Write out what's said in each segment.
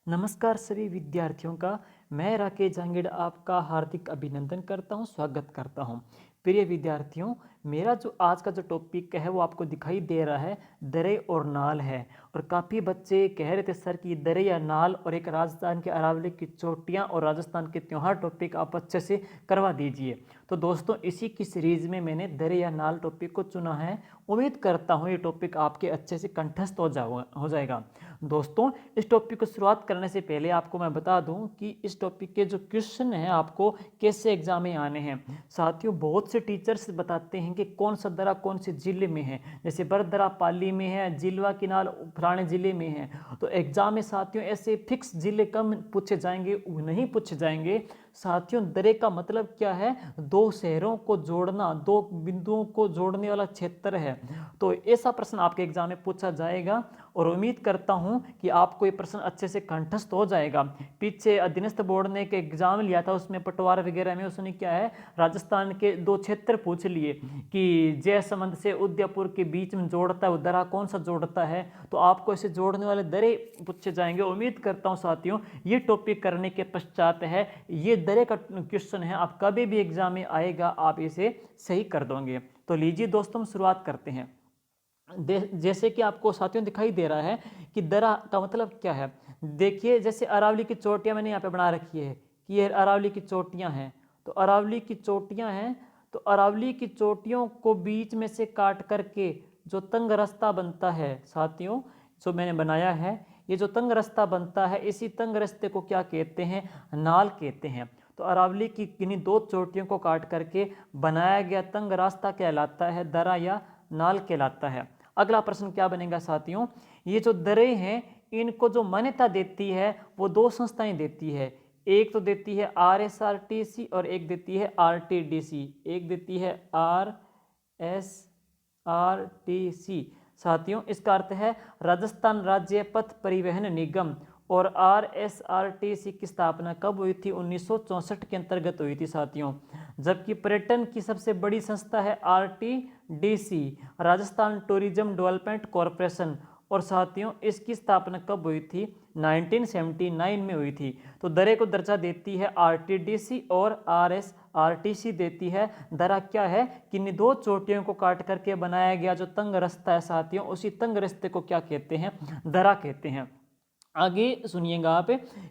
नमस्कार सभी विद्यार्थियों का। मैं राकेश जहांगीर आपका हार्दिक अभिनंदन करता हूं, स्वागत करता हूं। प्रिय विद्यार्थियों, मेरा जो आज का जो टॉपिक है वो आपको दिखाई दे रहा है, दरे और नाल है। और काफ़ी बच्चे कह रहे थे सर कि दरे या नाल और एक राजस्थान के अरावली की चोटियां और राजस्थान के त्यौहार टॉपिक आप अच्छे से करवा दीजिए। तो दोस्तों, इसी की सीरीज में मैंने दरे या नाल टॉपिक को चुना है। उम्मीद करता हूँ ये टॉपिक आपके अच्छे से कंठस्थ हो जाएगा। दोस्तों, इस टॉपिक को शुरुआत करने से पहले आपको मैं बता दूं कि इस टॉपिक के जो क्वेश्चन हैं आपको कैसे एग्जाम में आने हैं। साथियों, बहुत से टीचर्स बताते हैं कि कौन सा दरा कौन से जिले में है, जैसे बरदरा पाली में है, जिलवा किनाल फलाने जिले में है। तो एग्जाम में साथियों ऐसे फिक्स जिले कम पूछे जाएंगे, नहीं पूछे जाएंगे। साथियों, दरे का मतलब क्या है? दो शहरों को जोड़ना, दो बिंदुओं को जोड़ने वाला क्षेत्र है। तो ऐसा प्रश्न आपके एग्जाम में पूछा जाएगा और उम्मीद करता हूं कि आपको ये प्रश्न अच्छे से कंठस्थ हो जाएगा। पीछे अधीनस्थ बोर्ड ने एक एग्जाम लिया था, उसमें पटवार वगैरह में उसने क्या है, राजस्थान के दो क्षेत्र पूछ लिए कि जयसमंद से उदयपुर के बीच में जोड़ता है वो दरा कौन सा जोड़ता है। तो आपको इसे जोड़ने वाले दरे पूछे जाएंगे। उम्मीद करता हूं साथियों ये टॉपिक करने के पश्चात है, ये दरे का क्वेश्चन है, आप कभी भी एग्जाम में आएगा आप इसे सही कर दोगे। तो लीजिए दोस्तों, हम शुरुआत करते हैं। जैसे कि आपको साथियों दिखाई दे रहा है कि दरा का मतलब क्या है। देखिए, जैसे अरावली की चोटियां मैंने यहाँ पे बना रखी है कि ये अरावली की चोटियां हैं। तो अरावली की चोटियां हैं, तो अरावली की चोटियों को बीच में से काट करके जो तंग रास्ता बनता है साथियों, जो मैंने बनाया है, ये जो तंग रास्ता बनता है, इसी तंग रास्ते को क्या कहते हैं? नाल कहते हैं। तो अरावली की किन्हीं दो चोटियों को काट करके बनाया गया तंग रास्ता कहलाता है दरा या नाल कहलाता है। अगला प्रश्न क्या बनेगा साथियों? ये जो दरें हैं इनको जो मान्यता देती है वो दो संस्थाएं देती है। एक तो देती है RSRTC और एक देती है RTDC। एक देती है RSRTC साथियों, इसका अर्थ है राजस्थान राज्य पथ परिवहन निगम। और RSRTC की स्थापना कब हुई थी? 1964 के अंतर्गत हुई थी साथियों। जबकि पर्यटन की सबसे बड़ी संस्था है RTDC, Rajasthan tourism development corporation. और साथियों इसकी स्थापना कब हुई थी? 1979 में हुई थी। तो दरे को दर्जा देती है RTDC और RSRTC देती है। दरा क्या है? कि दो चोटियों को काट करके बनाया गया जो तंग रास्ता है साथियों, उसी तंग रास्ते को क्या कहते हैं? दरा कहते हैं। आगे सुनिएगा आप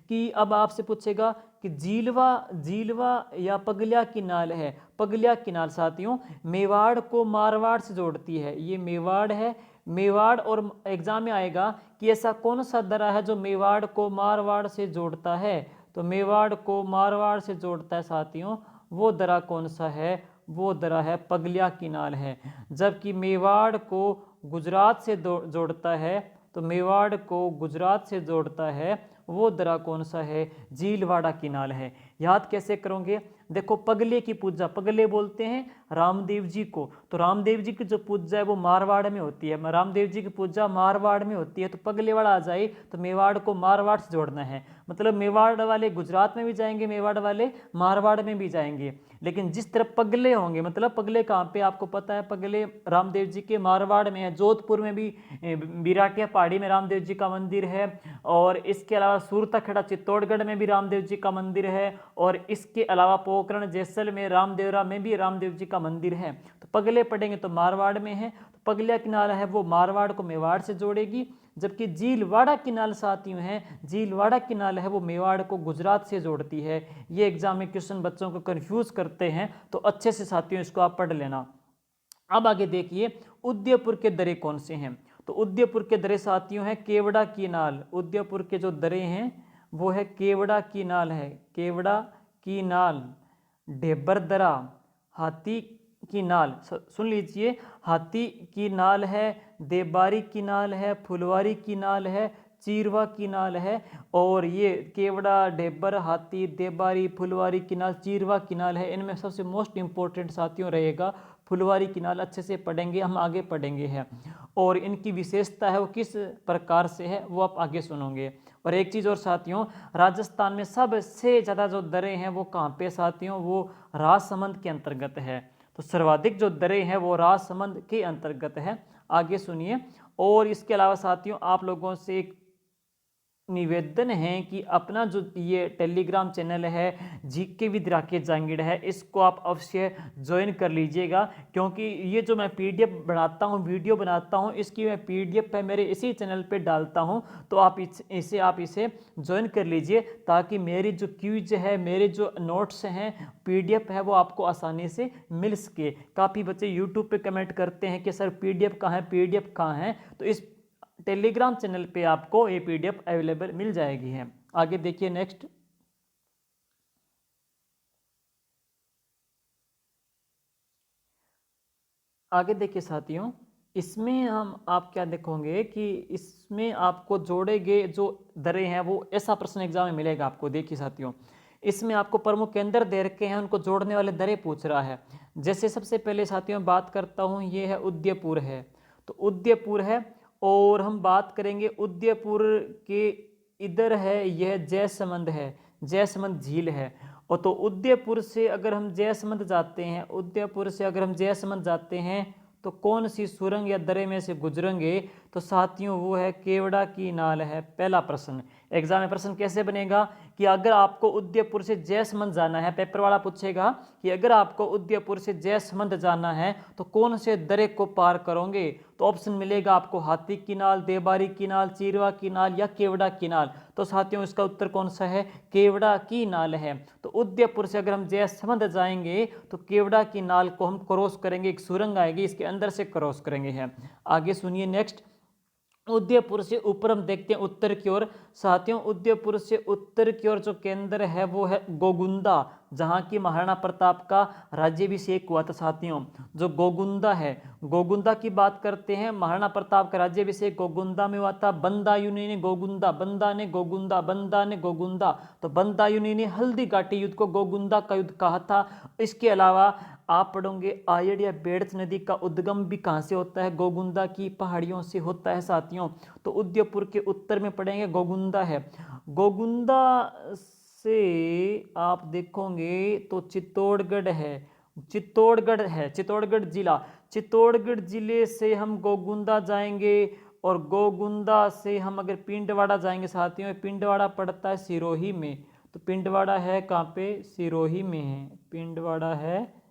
कि अब आपसे पूछेगा कि झीलवा झीलवा या पगलिया की नाल है। पगलिया की नाल साथियों मेवाड़ को मारवाड़ से जोड़ती है। ये मेवाड़ है, मेवाड़। और एग्जाम में आएगा कि ऐसा कौन सा दरा है जो मेवाड़ को मारवाड़ से जोड़ता है। तो मेवाड़ को मारवाड़ से जोड़ता है साथियों, वो दरा कौन सा है? वो दरा है पगलिया की नाल है। जबकि मेवाड़ को गुजरात से जोड़ता है, तो मेवाड़ को गुजरात से जोड़ता है वो दरा कौन सा है? झीलवाड़ा की नाल है। याद कैसे करोगे? देखो, पगले की पूजा, पगले बोलते हैं रामदेव जी को। तो रामदेव जी की जो पूजा है वो मारवाड़ में होती है, रामदेव जी की पूजा मारवाड़ में होती है। तो पगले वाला आ जाए तो मेवाड़ को मारवाड़ से जोड़ना है। मतलब मेवाड़ वाले गुजरात में भी जाएंगे, मेवाड़ वाले मारवाड़ में भी जाएंगे। लेकिन जिस तरफ पगले होंगे, मतलब पगले कहाँ पे आपको पता है, पगले रामदेव जी के मारवाड़ में है। जोधपुर में भी बिराटिया पहाड़ी में रामदेव जी का मंदिर है। और इसके अलावा सूरताखेड़ा चित्तौड़गढ़ में भी रामदेव जी का मंदिर है। और इसके अलावा पोखरण जैसलमेर रामदेवरा में भी रामदेव जी का मंदिर है। तो पगले पढ़ेंगे तो मारवाड़ में है। तो पगलिया की नाल है वो मारवाड़ को मेवाड़ से जोड़ेगी। जबकि झीलवाड़ा की नाल साथियों है, झीलवाड़ा की नाल है वो मेवाड़ को गुजरात से जोड़ती है। ये एग्जाम में क्वेश्चन बच्चों को कंफ्यूज करते हैं, तो अच्छे से साथियों इसको आप पढ़ लेना। अब आगे देखिए, उदयपुर के दरे कौन से हैं? तो उदयपुर के दरे साथियों है केवड़ा की नाल। उदयपुर के जो दरे हैं वो है केवड़ा की नाल है, केवड़ा की नाल, ढेबर दरा, हाथी की नाल। सुन लीजिए, हाथी की नाल है, देबारी की नाल है, फुलवारी की नाल है, चीरवा की नाल है। और ये केवड़ा, ढेबर, हाथी, देबारी, फुलवारी की नाल, चीरवा की नाल है। इनमें सबसे मोस्ट इंपॉर्टेंट साथियों रहेगा फुलवारी की नाल। अच्छे से पढ़ेंगे, हम आगे पढ़ेंगे हैं। और इनकी विशेषता है वो किस प्रकार से है वो आप आगे सुनोगे। और एक चीज़ और साथियों, राजस्थान में सबसे ज़्यादा जो दरें हैं वो कहाँ पे साथियों? वो राजसमंद के अंतर्गत है। तो सर्वाधिक जो दरें हैं वो राजसमंद के अंतर्गत है। आगे सुनिए। और इसके अलावा साथियों आप लोगों से एक निवेदन है कि अपना जो ये टेलीग्राम चैनल है जीके विद राकेश जांगिड़ है, इसको आप अवश्य ज्वाइन कर लीजिएगा, क्योंकि ये जो मैं पीडीएफ बनाता हूँ, वीडियो बनाता हूँ, इसकी मैं पीडीएफ है मेरे इसी चैनल पे डालता हूँ। तो आप इसे ज्वाइन कर लीजिए, ताकि मेरी जो क्यूज है, मेरे जो नोट्स हैं, पीडीएफ है, वो आपको आसानी से मिल सके। काफ़ी बच्चे यूट्यूब पे कमेंट करते हैं कि सर पीडीएफ कहाँ है, पीडीएफ कहाँ है, तो इस टेलीग्राम चैनल पे आपको ये पीडीएफ अवेलेबल मिल जाएगी है। आगे देखिए नेक्स्ट। आगे देखिए साथियों, इसमें हम आप क्या देखोगे कि इसमें आपको जोड़े गए जो दरें हैं, वो ऐसा प्रश्न एग्जाम में मिलेगा आपको। देखिए साथियों, इसमें आपको प्रमुख केंद्र दे रखे हैं, उनको जोड़ने वाले दरें पूछ रहा है। जैसे सबसे पहले साथियों बात करता हूँ, ये है उदयपुर है, तो उदयपुर है, और हम बात करेंगे उदयपुर के इधर है, यह जयसमंद है, जयसमंद झील है। और तो उदयपुर से अगर हम जयसमंद जाते हैं, उदयपुर से अगर हम जयसमंद जाते हैं, तो कौन सी सुरंग या दरे में से गुजरेंगे, तो साथियों वो है केवड़ा की नाल है। पहला प्रश्न एग्जाम में प्रश्न कैसे बनेगा कि अगर आपको उदयपुर से जयसमंद जाना है, पेपर वाला पूछेगा कि अगर आपको उदयपुर से जयसमंद जाना है तो कौन से दरे को पार करोगे, तो ऑप्शन मिलेगा आपको हाथी की नाल, देबारी की नाल, चीरवा की नाल या केवड़ा की नाल। तो साथियों इसका उत्तर कौन सा है, केवड़ा की नाल है। तो उदयपुर से अगर हम जयसमंद जाएंगे तो केवड़ा की नाल को हम क्रॉस करेंगे, एक सुरंग आएगी, इसके अंदर से क्रॉस करेंगे है। आगे सुनिए नेक्स्ट। उदयपुर से ऊपर हम देखते हैं उत्तर की ओर। साथियों उदयपुर से उत्तर की ओर जो केंद्र है वो है गोगुंदा, जहाँ की महाराणा प्रताप का राज्याभिषेक हुआ था। साथियों जो गोगुंदा है, गोगुंदा की बात करते हैं, महाराणा प्रताप का राज्याभिषेक गोगुंदा में हुआ था। बंदायुनि ने गोगुंदा, बंदा ने गोगुंदा, बंदा ने गोगुंदा, तो बंदायुनि ने हल्दी घाटी युद्ध को गोगुंदा का युद्ध कहा था। इसके अलावा आप पढ़ोगे आयड़ या बेड़च नदी का उद्गम भी कहाँ से होता है, गोगुंदा की पहाड़ियों से होता है साथियों। तो उदयपुर के उत्तर में पढ़ेंगे गोगुंदा है। गोगुंदा से आप देखोगे तो चित्तौड़गढ़ है, चित्तौड़गढ़ है, चित्तौड़गढ़ जिला, चित्तौड़गढ़ जिले से हम गोगुंदा जाएंगे, और गोगुंदा से हम अगर पिंडवाड़ा जाएंगे साथियों, पिंडवाड़ा पड़ता है सिरोही में, तो पिंडवाड़ा है कहाँ पे, सिरोही में है, पिंडवाड़ा है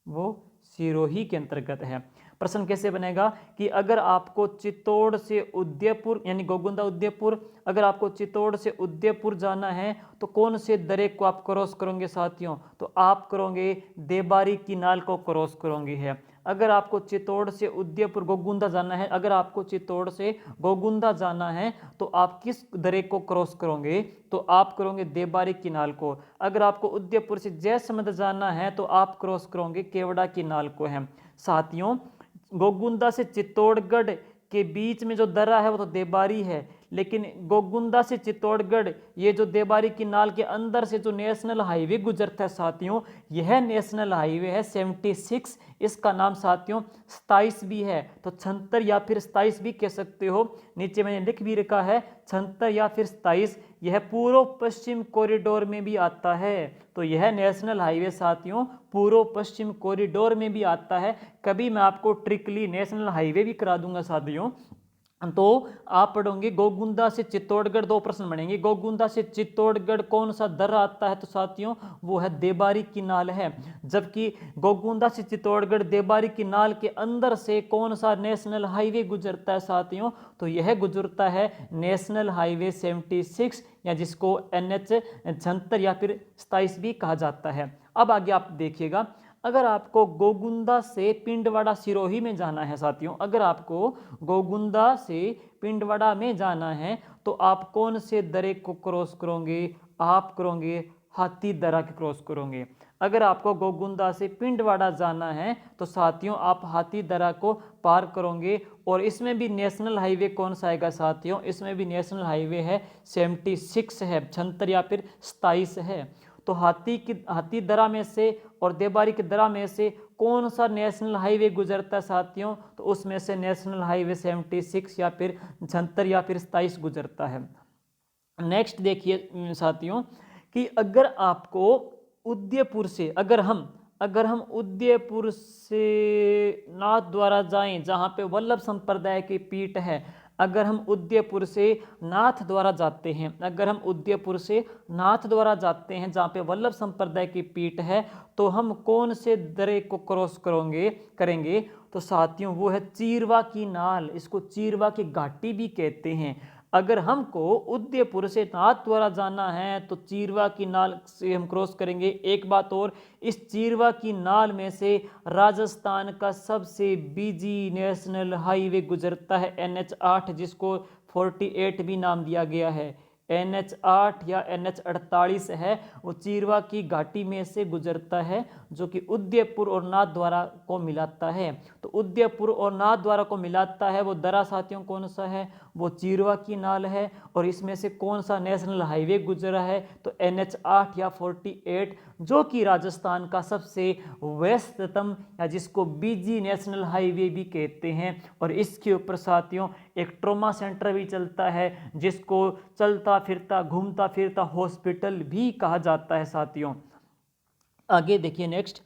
वो सिरोही के अंतर्गत है। प्रश्न कैसे बनेगा कि अगर आपको चित्तौड़ से उदयपुर यानी गोगुंदा उदयपुर, अगर आपको चित्तौड़ से उदयपुर जाना है तो कौन से दरे को आप क्रॉस करोगे साथियों, तो आप करोगे देबारी की नाल को क्रॉस करोगे है। अगर आपको चित्तौड़ से उदयपुर गोगुंदा जाना है, अगर आपको चित्तौड़ से गोगुंदा जाना है तो आप किस दरे को क्रॉस करोगे, तो आप करोगे देबारी की नाल को। अगर आपको उदयपुर से जयसमंद जाना है तो आप क्रॉस करोगे केवड़ा की नाल को है। साथियों गोगुंदा से चित्तौड़गढ़ के बीच में जो दर्रा है वो तो देबारी है, लेकिन गोगुंदा से चित्तौड़गढ़ ये जो देबारी की नाल के अंदर से जो नेशनल हाईवे गुजरता है साथियों, यह नेशनल हाईवे है 76। इसका नाम साथियों 27 भी है, तो 76 या फिर 27 भी कह सकते हो। नीचे मैंने लिख भी रखा है 76 या फिर 27। यह पूर्व पश्चिम कॉरिडोर में भी आता है, तो यह नेशनल हाईवे साथियों पूर्व पश्चिम कॉरिडोर में भी आता है। कभी मैं आपको ट्रिकली नेशनल हाईवे भी करा दूंगा साथियों। तो आप पढ़ोगे गोगुंदा से चित्तौड़गढ़, दो प्रश्न बनेंगे। गोगुंदा से चित्तौड़गढ़ कौन सा दर्रा आता है, तो साथियों वो है देबारी की नाल है। जबकि गोगुंदा से चित्तौड़गढ़ देबारी की नाल के अंदर से कौन सा नेशनल हाईवे गुजरता है साथियों, तो यह गुजरता है नेशनल हाईवे 76 या जिसको NH 76 या फिर 27 भी कहा जाता है। अब आगे आप देखिएगा, अगर आपको गोगुंदा से पिंडवाड़ा सिरोही में जाना है साथियों, अगर आपको गोगुंदा से पिंडवाड़ा में जाना है तो आप कौन से दरे को क्रॉस करोगे, आप करोगे हाथी दर्रा के क्रॉस करोगे। अगर आपको गोगुंदा से पिंडवाड़ा जाना है तो साथियों आप हाथी दर्रा को पार करोगे, और इसमें भी नेशनल हाईवे कौन सा आएगा साथियों, इसमें भी नेशनल हाईवे है 76 है, 76 या फिर 27 है। तो हाथी दर्रा में से और देबारी की दर्रा में से कौन सा नेशनल हाईवे गुजरता है साथियों, तो उसमें से नेशनल हाईवे 76 या फिर 76 या फिर 27 गुजरता है। नेक्स्ट देखिए साथियों कि अगर आपको उदयपुर से अगर हम उदयपुर से नाथ द्वारा जाएं, जहाँ पे वल्लभ संप्रदाय की पीठ है, अगर हम उदयपुर से नाथ द्वारा जाते हैं, अगर हम उदयपुर से नाथ द्वारा जाते हैं जहाँ पे वल्लभ संप्रदाय की पीठ है, तो हम कौन से दरे को क्रॉस करेंगे? तो साथियों वो है चीरवा की नाल, इसको चीरवा की घाटी भी कहते हैं। अगर हमको उदयपुर से नाथ द्वारा जाना है तो चीरवा की नाल से हम क्रॉस करेंगे। एक बात और, इस चीरवा की नाल में से राजस्थान का सबसे बिजी नेशनल हाईवे गुजरता है, NH8, जिसको 48 भी नाम दिया गया है। NH8 या NH48 है, वो चीरवा की घाटी में से गुजरता है, जो कि उदयपुर और नाथ द्वारा को मिलाता है। तो उदयपुर और नाथ द्वारा को मिलाता है वो दरा साथियों कौन सा है? वो चीरवा की नाल है। और इसमें से कौन सा नेशनल हाईवे गुजरा है? तो NH8 या 48, जो कि राजस्थान का सबसे व्यस्ततम या जिसको बिजी नेशनल हाईवे भी कहते हैं। और इसके ऊपर साथियों एक ट्रॉमा सेंटर भी चलता है, जिसको चलता फिरता घूमता फिरता हॉस्पिटल भी कहा जाता है साथियों। आगे देखिए नेक्स्ट,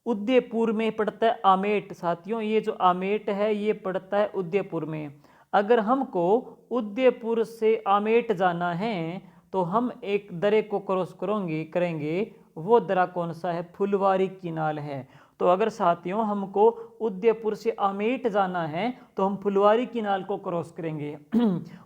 उदयपुर में पड़ता है आमेट। साथियों ये जो आमेट है ये पड़ता है उदयपुर में। अगर हमको उदयपुर से आमेट जाना है तो हम एक दरे को क्रॉस करेंगे, वो दरा कौन सा है? फुलवारी किनाल है। तो अगर साथियों हमको उदयपुर से आमेट जाना है तो हम फुलवारी किनाल को क्रॉस करेंगे।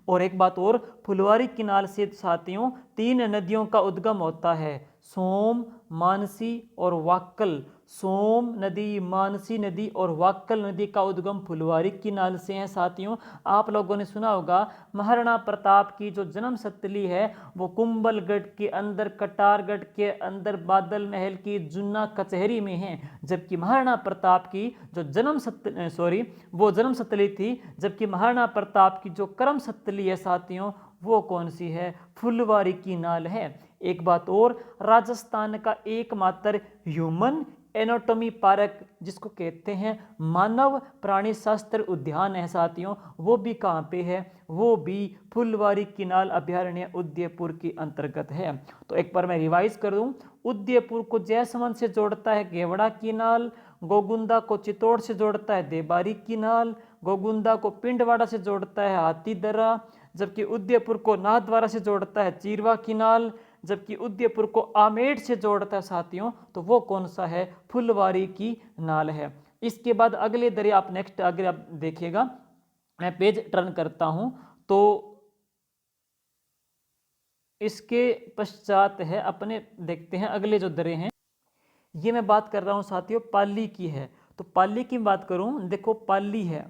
और एक बात और, फुलवारी किनाल से साथियों 3 नदियों का उद्गम होता है, सोम, मानसी और वाक्कल। सोम नदी, मानसी नदी और वाक्कल नदी का उद्गम फुलवारी किनाल से है साथियों। आप लोगों ने सुना होगा महाराणा प्रताप की जो जन्म स्थली है वो कुंभलगढ़ के अंदर, कटारगढ़ के अंदर, बादल महल की जुन्ना कचहरी में है। जबकि महाराणा प्रताप की जो वो जन्म स्थली थी, जबकि महाराणा प्रताप की जो कर्म स्थली है साथियों वो कौन सी है? फुलवारी की नाल है। एक बात और, राजस्थान का एकमात्र ह्यूमन एनाटॉमी पार्क, जिसको कहते हैं मानव प्राणी शास्त्र उद्यान है साथियों, वो भी कहाँ पे है? वो भी फुलवारी किनाल अभयारण्य उदयपुर के अंतर्गत है। तो एक बार मैं रिवाइज कर दूं, उदयपुर को जैसमंद से जोड़ता है गेवड़ा किनाल, गोगुंदा को चित्तौड़ से जोड़ता है देबारी किनाल, गोगुंदा को पिंडवाड़ा से जोड़ता है हाथीदरा, जबकि उदयपुर को नाथद्वारा से जोड़ता है चीरवा किनाल, जबकि उदयपुर को आमेट से जोड़ता है साथियों तो वो कौन सा है? फुलवारी की नाल है। इसके बाद अगले दरे आप नेक्स्ट अगर आप देखिएगा, मैं पेज टर्न करता हूं तो इसके पश्चात है अपने, देखते हैं अगले जो दरे हैं। ये मैं बात कर रहा हूं साथियों पाली की है। तो पाली की बात करूं, देखो पाली है,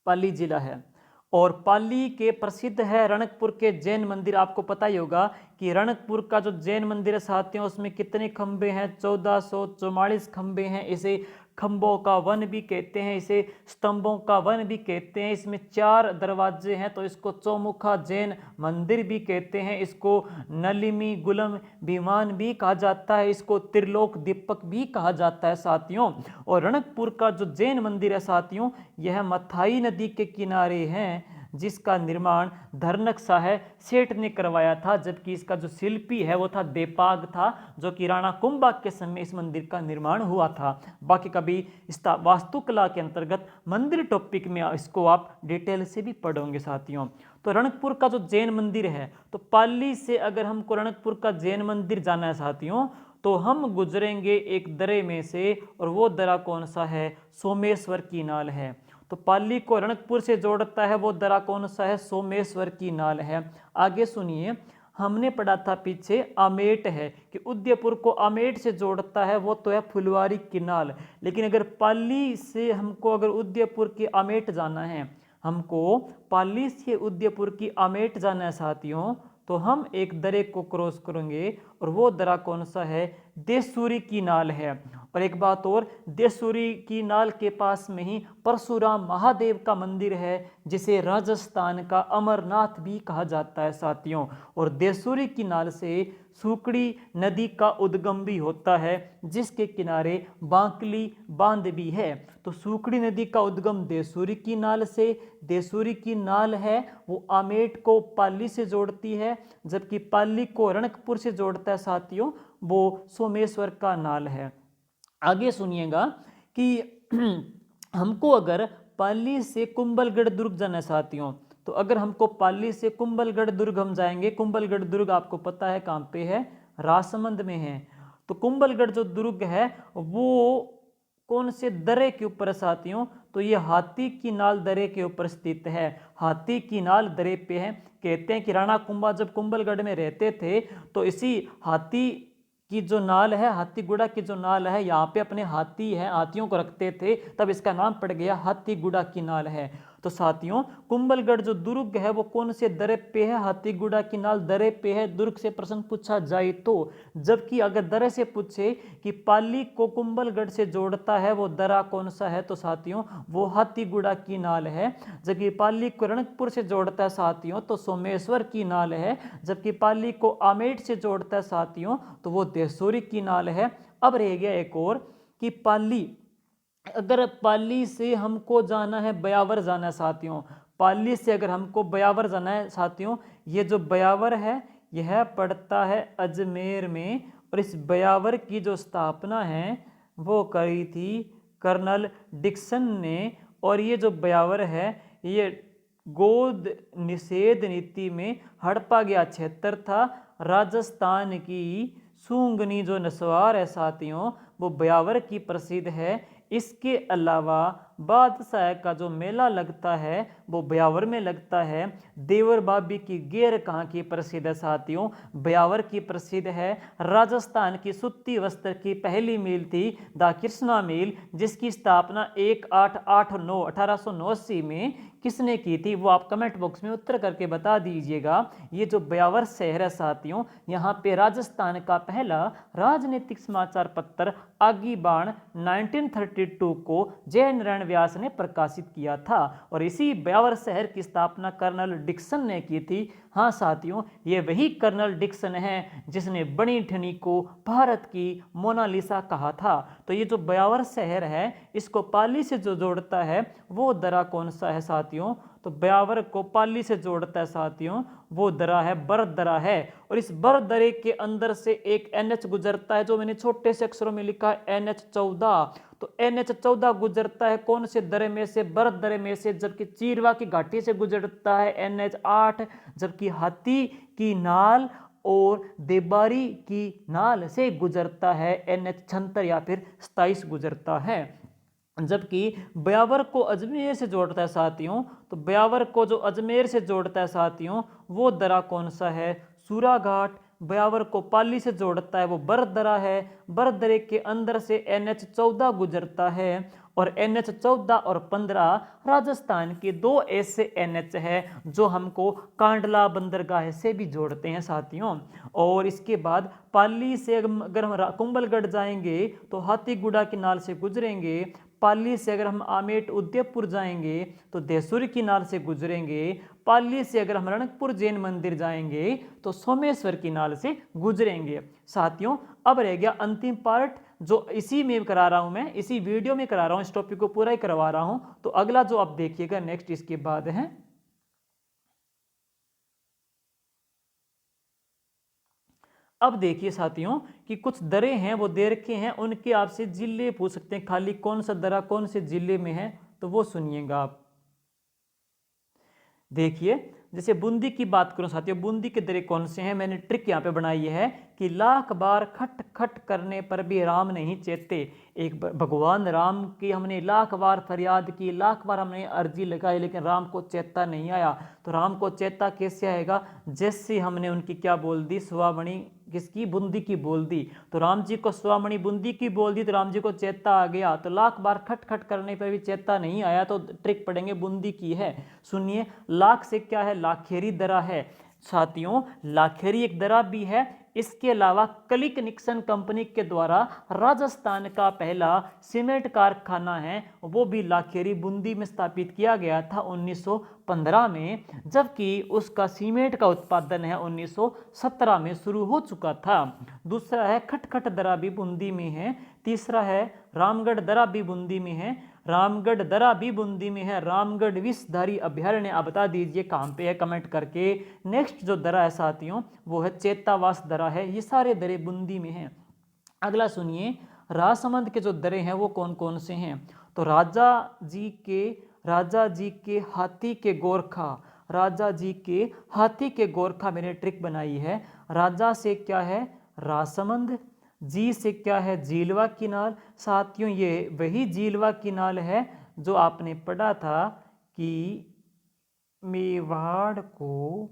पाली जिला है। और पाली के प्रसिद्ध है रणकपुर के जैन मंदिर। आपको पता ही होगा कि रणकपुर का जो जैन मंदिर है साथियों उसमें कितने खंबे हैं? 1444 खंबे हैं। इसे खंबों का वन भी कहते हैं, इसे स्तंभों का वन भी कहते हैं। इसमें 4 दरवाजे हैं तो इसको चौमुखा जैन मंदिर भी कहते हैं। इसको नलिमी गुलम विमान भी कहा जाता है, इसको त्रिलोक दीपक भी कहा जाता है साथियों। और रणकपुर का जो जैन मंदिर है साथियों यह मथाई नदी के किनारे है, जिसका निर्माण धरनक साहे सेठ ने करवाया था। जबकि इसका जो शिल्पी है वो था देपाग था, जो कि राणा कुंभा के समय इस मंदिर का निर्माण हुआ था। बाकी कभी इस वास्तुकला के अंतर्गत मंदिर टॉपिक में इसको आप डिटेल से भी पढ़ोगे साथियों। तो रणकपुर का जो जैन मंदिर है, तो पाली से अगर हमको रणकपुर का जैन मंदिर जाना है साथियों तो हम गुजरेंगे एक दरे में से, और वो दरा कौन सा है? सोमेश्वर की नाल है। तो पाली को रणकपुर से जोड़ता है वो दरा कौन सा है? सोमेश्वर की नाल है। आगे सुनिए, हमने पढ़ा था पीछे आमेट है कि उदयपुर को आमेट से जोड़ता है वो तो है फुलवारी किनाल। लेकिन अगर पाली से हमको अगर उदयपुर की आमेट जाना है, हमको पाली से उदयपुर की आमेट जाना है साथियों, तो हम एक दरे को क्रॉस करेंगे और वो दरा कौन सा है? देसूरी की नाल है। और एक बात और, देसूरी की नाल के पास में ही परशुराम महादेव का मंदिर है, जिसे राजस्थान का अमरनाथ भी कहा जाता है साथियों। और देसूरी की नाल से सुकड़ी नदी का उद्गम भी होता है, जिसके किनारे बांकली बांध भी है। तो सुकड़ी नदी का उद्गम देसूरी की नाल से, देसूरी की नाल है वो आमेट को पाली से जोड़ती है, जबकि पाली को रणकपुर से जोड़ता है साथियों वो सोमेश्वर का नाल है। आगे सुनिएगा कि हमको अगर पाली से कुंभलगढ़ दुर्ग जाना है साथियों, तो अगर हमको पाली से कुंभलगढ़ दुर्ग हम जाएंगे, कुंभलगढ़ दुर्ग आपको पता है कहाँ पे है, राजसमंद में है। तो कुंभलगढ़ जो दुर्ग है वो कौन से दर्रे के ऊपर है साथियों, तो ये हाथी की नाल दर्रे के ऊपर स्थित है। हाथी की नाल दर्रे पे है। कहते हैं कि राणा कुंभा जब कुंभलगढ़ में रहते थे तो इसी हाथी की जो नाल है, हाथीगुड़ा की जो नाल है, यहाँ पे अपने हाथी है, हाथियों को रखते थे, तब इसका नाम पड़ गया हाथीगुड़ा की नाल है। तो साथियों कुंभलगढ़ जो दुर्ग है वो कौन से दर्रे पे है, हाथीगुड़ा की नाल दर्रे पे है। दुर्ग से प्रश्न पूछा जाए तो, जबकि अगर दर्रे से पूछे कि पाली को कुंभलगढ़ से जोड़ता है वो दर्रा कौन सा है, तो साथियों वो हाथीगुड़ा की नाल है। जबकि पाली को रणकपुर से जोड़ता है साथियों तो सोमेश्वर की नाल है। जबकि पाली को आमेट से जोड़ता है साथियों तो वो देसोरी की नाल है। अब रह गया एक और कि पाली, अगर पाली से हमको जाना है ब्यावर जाना है साथियों, पाली से अगर हमको ब्यावर जाना है साथियों, ये जो ब्यावर है यह पड़ता है अजमेर में, और इस ब्यावर की जो स्थापना है वो करी थी कर्नल डिक्सन ने। और ये जो ब्यावर है ये गोद निषेध नीति में हड़पा गया क्षेत्र था। राजस्थान की सूंगनी जो नस्वार है साथियों वो ब्यावर की प्रसिद्ध है। इसके अलावा बादशाह का जो मेला लगता है वो ब्यावर में लगता है। देवर बाबी की गेर कहाँ की प्रसिद्ध है साथियों, ब्यावर की प्रसिद्ध है। राजस्थान की सूती वस्त्र की पहली मिल थी द कृष्णा मिल, जिसकी स्थापना 1889 में किसने की थी, वो आप कमेंट बॉक्स में उत्तर करके बता दीजिएगा। ये जो ब्यावर शहर है साथियों, यहाँ पे राजस्थान का पहला राजनीतिक समाचार पत्र आगी बाण 1932 को जय नारायण व्यास ने प्रकाशित किया था, और इसी ब्यावर शहर की स्थापना कर्नल डिक्सन ने की थी। हाँ साथियों, ये वही कर्नल डिक्सन है जिसने बनी ठनी को भारत की मोनालिसा कहा था। तो ये जो ब्यावर शहर है इसको पाली से जो जोड़ता है वो दर्रा कौन सा है साथियों, तो ब्यावर को पाली से जोड़ता है साथियों वो दर्रा है बर दर्रा है। और इस बर दर्रे के अंदर से एक NH गुजरता है, जो मैंने छोटे से अक्षरों में लिखा है NH14। तो NH14 गुजरता है कौन से दर्रे में से, बर दर्रे में से। जबकि चीरवा की घाटी से गुजरता है NH8, जबकि हाथी की नाल और देबारी की नाल से गुजरता है NH76 या फिर 27 गुजरता है। जबकि ब्यावर को अजमेर से जोड़ता है साथियों, तो ब्यावर को जो अजमेर से जोड़ता है साथियों वो दर्रा कौन सा है, सूराघाट। ब्यावर को पाली से जोड़ता है वो बर दर्रा है। बर दर्रे के अंदर से NH14 गुजरता है, और NH14 और 15 राजस्थान के दो ऐसे NH है जो हमको कांडला बंदरगाह से भी जोड़ते हैं साथियों। और इसके बाद पाली से अगर हम कुंभलगढ़ जाएंगे तो हाथीगुड़ा की नाल से गुजरेंगे। पाली से अगर हम आमेट उदयपुर जाएंगे तो देसुरी की नाल से गुजरेंगे। पाली से अगर हम रणकपुर जैन मंदिर जाएंगे तो सोमेश्वर की नाल से गुजरेंगे। साथियों अब रह गया अंतिम पार्ट, जो इसी में करा रहा हूं, मैं इसी वीडियो में करा रहा हूं, इस टॉपिक को पूरा ही करवा रहा हूं। तो अगला जो आप देखिएगा नेक्स्ट इसके बाद है, अब देखिए साथियों कि कुछ दरे हैं वो दे रखे हैं, उनके आपसे जिले पूछ सकते हैं, खाली कौन सा दरा कौन से जिले में है, तो वो सुनिएगा आप। देखिए जैसे बूंदी की बात करूं साथियों, बूंदी के दरे कौन से हैं, मैंने ट्रिक यहाँ पे बनाई है कि लाख बार खट खट करने पर भी राम नहीं चेते। एक भगवान राम की हमने लाख बार फरियाद की, लाख बार हमने अर्जी लगाई, लेकिन राम को चेता नहीं आया। तो राम को चेता कैसे आएगा, जैसे हमने उनकी क्या बोल दी, स्वामणि किसकी, बूंदी की बोल दी। तो राम जी को स्वामणि बूंदी की बोल दी तो राम जी को चेता आ गया। तो लाख बार खट खट करने पर भी चेता नहीं आया तो ट्रिक पढ़ेंगे बूंदी की है। सुनिए, लाख से क्या है, लाखेरी दरा है साथियों, लाखेरी एक दरा भी है। इसके अलावा कलिक निक्सन कंपनी के द्वारा राजस्थान का पहला सीमेंट कारखाना है, वो भी लाखेरी बूंदी में स्थापित किया गया था 1915 में, जबकि उसका सीमेंट का उत्पादन है 1917 में शुरू हो चुका था। दूसरा है खटखट दरा भी बूंदी में है। तीसरा है रामगढ़ दरा भी बूंदी में है। रामगढ़ दरा भी बूंदी में है। रामगढ़ विषधारी अभ्यारण्य, आप बता दीजिए कहाँ पे है कमेंट करके। नेक्स्ट जो दरा है साथियों वो है चेतावास दरा है। ये सारे दरे बूंदी में हैं। अगला सुनिए, राजसमंद के जो दरे हैं वो कौन कौन से हैं, तो राजा जी के राजा जी के हाथी के गोरखा, राजा जी के हाथी के गोरखा मैंने ट्रिक बनाई है। राजा से क्या है, रासमंद, जी से क्या है, झीलवा किनाल। साथियों ये वही झीलवा किनाल है जो आपने पढ़ा था कि मेवाड़ को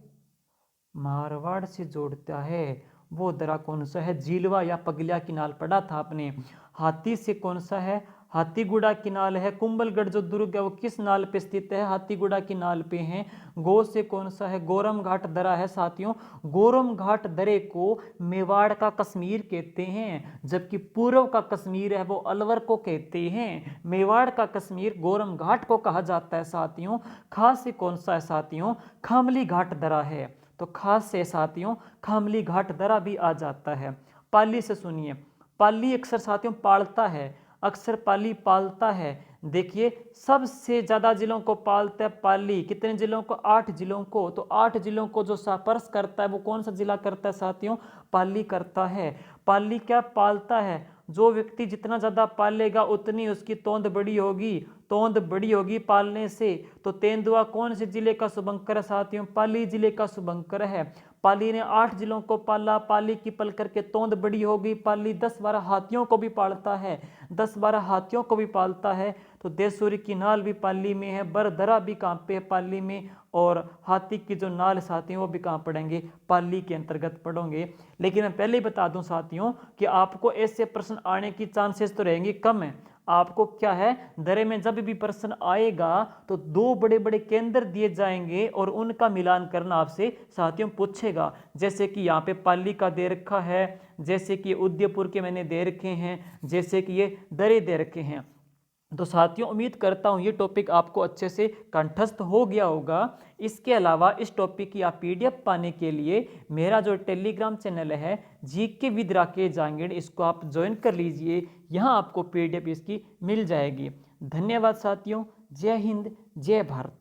मारवाड़ से जोड़ता है, वो दरा कौन सा है, झीलवा या पगलिया किनाल पढ़ा था आपने। हाथी से कौन सा है, हाथीगुड़ा किनाल है। कुंभलगढ़ जो दुर्ग है वो किस नाल पे स्थित है, हाथीगुड़ा किनाल पे है। गो से कौन सा है, गोरम घाट दरा है। साथियों गोरम घाट दरे को मेवाड़ का कश्मीर कहते हैं, जबकि पूर्व का कश्मीर है वो अलवर को कहते हैं। मेवाड़ का कश्मीर गोरम घाट को कहा जाता है। साथियों खास से कौन सा है, साथियों खामली घाट दरा है, तो खास से साथियों खामली घाट दरा भी आ जाता है। पाली से सुनिए, पाली अक्सर साथियों पालता है, अक्सर पाली पालता है। देखिए सबसे ज्यादा जिलों को पालता है पाली, कितने जिलों को, 8 जिलों को। तो 8 जिलों को जो स्पर्श करता है वो कौन सा जिला करता है साथियों, पाली करता है। पाली क्या पालता है, जो व्यक्ति जितना ज्यादा पालेगा उतनी उसकी तोंद बड़ी होगी, तोंद बड़ी होगी पालने से। तो तेंदुआ कौन से जिले का शुभंकर है साथियों, पाली जिले का शुभंकर है। पाली ने 8 जिलों को पाला, पाली की पल करके तोंद बड़ी होगी। पाली 10-12 हाथियों को भी पालता है, 10-12 हाथियों को भी पालता है। तो देसूरी की नाल भी पाली में है, बरदरा भी कहाँ पे है, पाली में। और हाथी की जो नाल साथियों वो भी कहाँ पढ़ेंगे, पाली के अंतर्गत पढ़ोगे। लेकिन मैं पहले ही बता दूं साथियों कि आपको ऐसे प्रश्न आने की चांसेस तो रहेंगे कम है। आपको क्या है, दरे में जब भी प्रश्न आएगा तो 2 बड़े बड़े केंद्र दिए जाएंगे और उनका मिलान करना आपसे साथियों पूछेगा। जैसे कि यहाँ पे पाली का दे रखा है, जैसे कि उदयपुर के मैंने दे रखे हैं, जैसे कि ये दरे दे रखे हैं। तो साथियों उम्मीद करता हूँ ये टॉपिक आपको अच्छे से कंठस्थ हो गया होगा। इसके अलावा इस टॉपिक की आप पीडीएफ पाने के लिए मेरा जो टेलीग्राम चैनल है जीके विद राकेश जांगीड़, इसको आप ज्वाइन कर लीजिए, यहाँ आपको पीडीएफ इसकी मिल जाएगी। धन्यवाद साथियों, जय हिंद जय भारत।